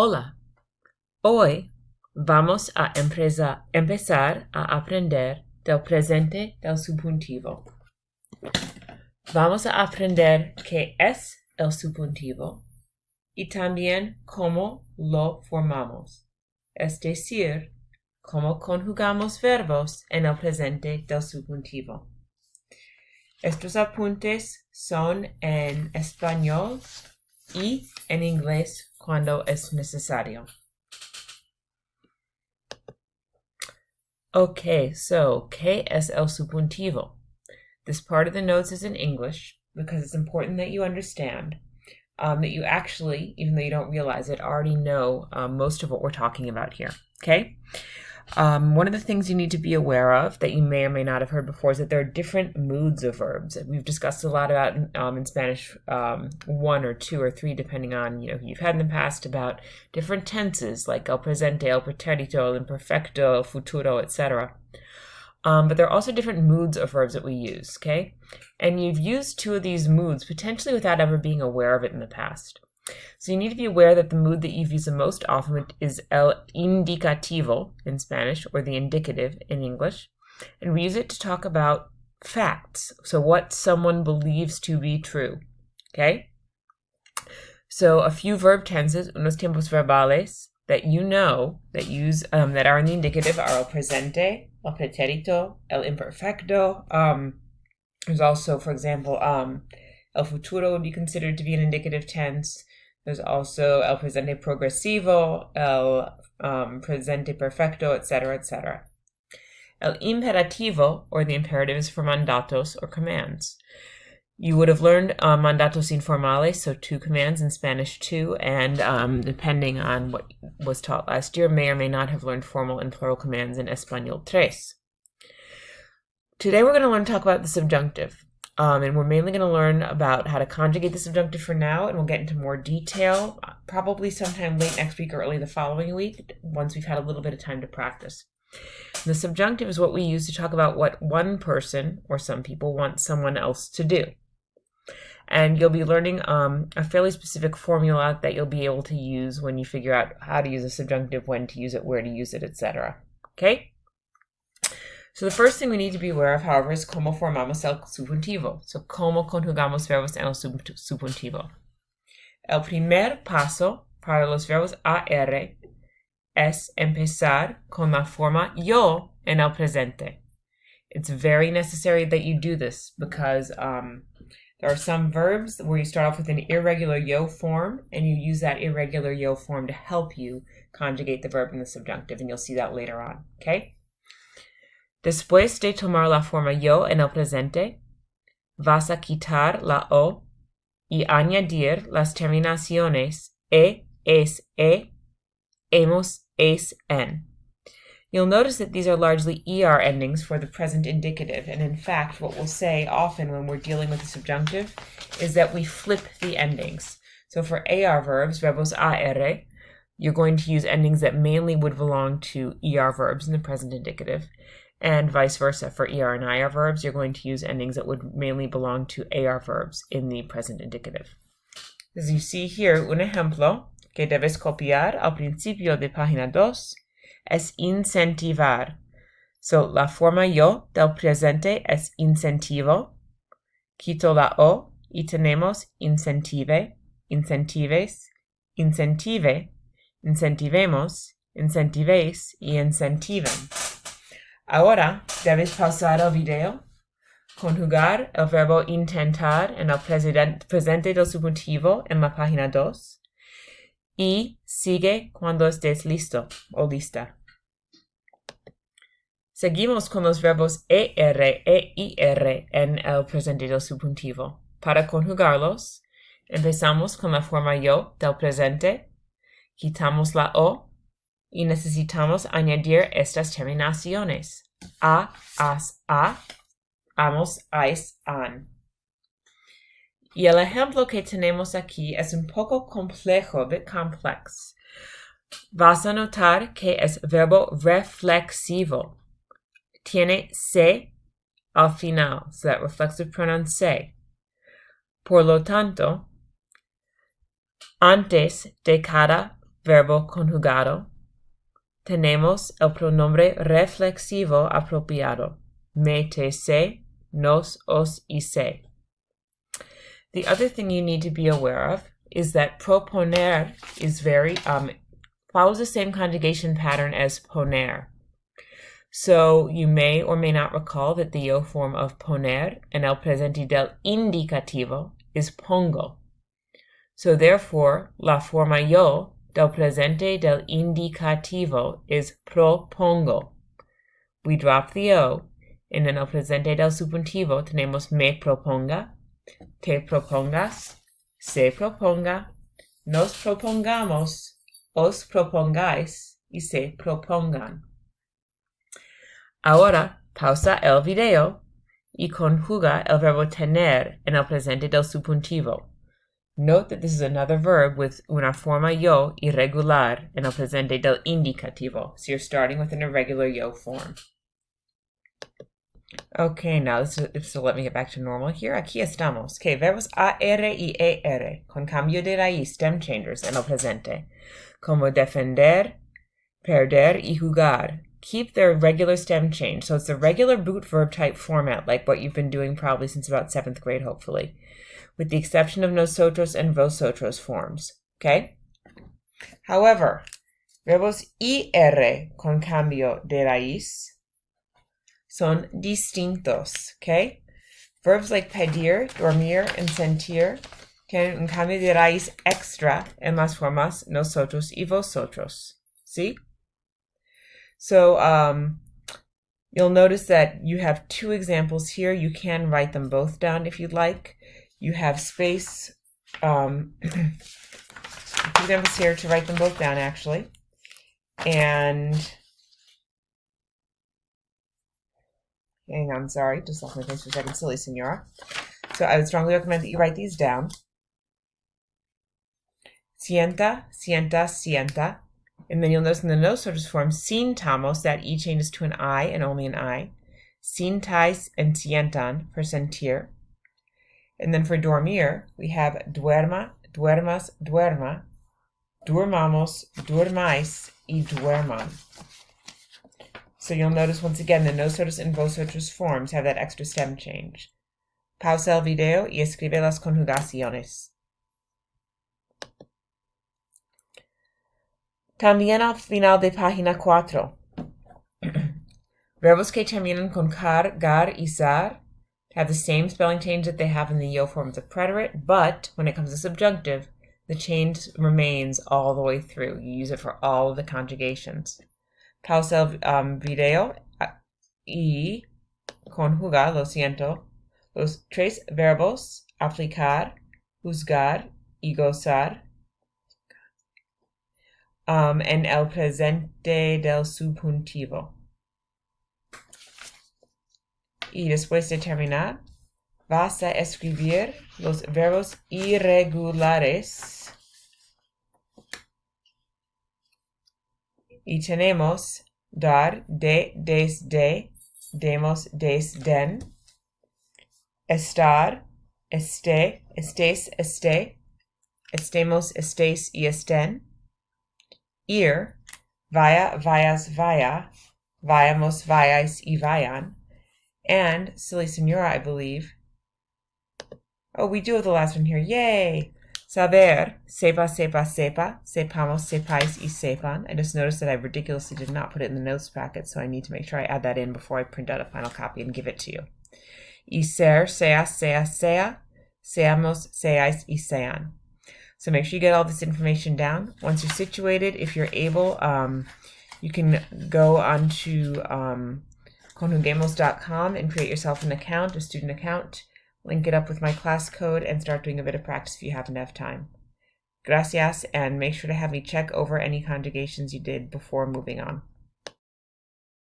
Hola, hoy vamos a empezar a aprender del presente del subjuntivo. Vamos a aprender qué es el subjuntivo y también cómo lo formamos, es decir, cómo conjugamos verbos en el presente del subjuntivo. Estos apuntes son en español y en inglés cuando es necesario. Okay, so, ¿qué es el subjuntivo? This part of the notes is in English because it's important that you understand that you actually, even though you don't realize it, already know most of what we're talking about here, okay? One of the things you need to be aware of that you may or may not have heard before is that there are different moods of verbs. We've discussed a lot about in Spanish 1 or 2 or 3, depending on who you've had in the past, about different tenses like el presente, el pretérito, el imperfecto, el futuro, etc. But there are also different moods of verbs that we use, okay? And you've used 2 of these moods potentially without ever being aware of it in the past. So you need to be aware that the mood that you've used the most often is el indicativo in Spanish, or the indicative in English. And we use it to talk about facts, so what someone believes to be true, okay? So a few verb tenses, unos tiempos verbales, that you know, that use, that are in the indicative are el presente, el pretérito, el imperfecto. There's also, for example, el futuro would be considered to be an indicative tense. There's also el presente progresivo, el presente perfecto, etc., etc. El imperativo, or the imperative, is for mandatos, or commands. You would have learned mandatos informales, so 2 commands in Spanish 2, and depending on what was taught last year, may or may not have learned formal and plural commands in Español 3. Today we're going to learn to talk about the subjunctive. And we're mainly going to learn about how to conjugate the subjunctive for now, and we'll get into more detail probably sometime late next week or early the following week, once we've had a little bit of time to practice. The subjunctive is what we use to talk about what one person, or some people, want someone else to do. And you'll be learning a fairly specific formula that you'll be able to use when you figure out how to use a subjunctive, when to use it, where to use it, etc. Okay? So the first thing we need to be aware of, however, is cómo formamos el subjuntivo. So, cómo conjugamos verbos en el subjuntivo. El primer paso para los verbos AR es empezar con la forma yo en el presente. It's very necessary that you do this because there are some verbs where you start off with an irregular yo form, and you use that irregular yo form to help you conjugate the verb in the subjunctive, and you'll see that later on, okay? Después de tomar la forma yo en el presente, vas a quitar la o y añadir las terminaciones e, es, hemos, es, en. You'll notice that these are largely ER endings for the present indicative, and in fact, what we'll say often when we're dealing with the subjunctive is that we flip the endings. So for AR verbs, verbos AR, you're going to use endings that mainly would belong to ER verbs in the present indicative. And vice versa. For ER and IR verbs, you're going to use endings that would mainly belong to AR verbs in the present indicative. As you see here, un ejemplo que debes copiar al principio de página 2 es incentivar. So, la forma yo del presente es incentivo. Quito la o y tenemos incentive, incentives, incentive, incentivemos, incentives y incentiven. Ahora debes pausar el video, conjugar el verbo intentar en el presente del subjuntivo en la página 2 y sigue cuando estés listo o lista. Seguimos con los verbos ER e IR en el presente del subjuntivo. Para conjugarlos, empezamos con la forma yo del presente, quitamos la o, y necesitamos añadir estas terminaciones. A, as, a, amos, ais, an. Y el ejemplo que tenemos aquí es un poco complejo, a bit complex. Vas a notar que es verbo reflexivo. Tiene se al final, so that reflexive pronoun se. Por lo tanto, antes de cada verbo conjugado. Tenemos el pronombre reflexivo apropiado. Me, te, se, nos, os, y se. The other thing you need to be aware of is that proponer is follows the same conjugation pattern as poner. So you may or may not recall that the yo form of poner en el presente del indicativo is pongo. So therefore, la forma yo del presente del indicativo is propongo. We drop the o, and en el presente del subjuntivo tenemos me proponga, te propongas, se proponga, nos propongamos, os propongáis y se propongan. Ahora pausa el video y conjuga el verbo tener en el presente del subjuntivo. Note that this is another verb with una forma yo irregular en el presente del indicativo. So you're starting with an irregular yo form. Okay, now so let me get back to normal here. Aquí estamos. Okay, verbos AR y ER con cambio de raíz, stem changers en el presente. Como defender, perder y jugar. Keep their regular stem change. So it's the regular boot verb type format, like what you've been doing probably since about 7th grade, hopefully, with the exception of nosotros and vosotros forms. Okay? However, verbos IR con cambio de raíz son distintos. Okay? Verbs like pedir, dormir, and sentir tienen un cambio de raíz extra en las formas nosotros y vosotros. See? So you'll notice that you have two examples here. You can write them both down if you'd like. You have space, two examples here to write them both down, actually. And, hang on, sorry, just lost my place for a second. Silly senora. So I would strongly recommend that you write these down. Sienta, sienta, sienta. And then you'll notice in the nosotros form, sintamos, that E changes to an I and only an I. Sintais and sientan for sentir. And then for dormir, we have duerma, duermas, duerma, durmamos, durmais, y duerman. So you'll notice once again the nosotros and vosotros forms have that extra stem change. Pausa el video y escribe las conjugaciones. También al final de página 4. Verbos que terminan con car, gar, y zar have the same spelling change that they have in the yo forms of preterite, but when it comes to subjunctive, the change remains all the way through. You use it for all of the conjugations. Pausa el video y conjuga, lo siento, los tres verbos aplicar, juzgar y gozar en el presente del subjuntivo. Y después de terminar, vas a escribir los verbos irregulares. Y tenemos dar, de, desde, demos, desden, estar, esté, estés, esté, estemos, estéis y estén, ir, vaya, vayas, vaya, vayamos, vayáis y vayan, and, silly senora, I believe. Oh, we do have the last one here. Yay! Saber, sepa, sepa, sepa, sepamos, sepáis y sepan. I just noticed that I ridiculously did not put it in the notes packet, so I need to make sure I add that in before I print out a final copy and give it to you. Y ser, seas, seas, sea, seamos, seáis y sean. So make sure you get all this information down. Once you're situated, if you're able, you can go onto conjuguemos.com and create yourself an account, a student account, link it up with my class code, and start doing a bit of practice if you happen to have time. Gracias, and make sure to have me check over any conjugations you did before moving on.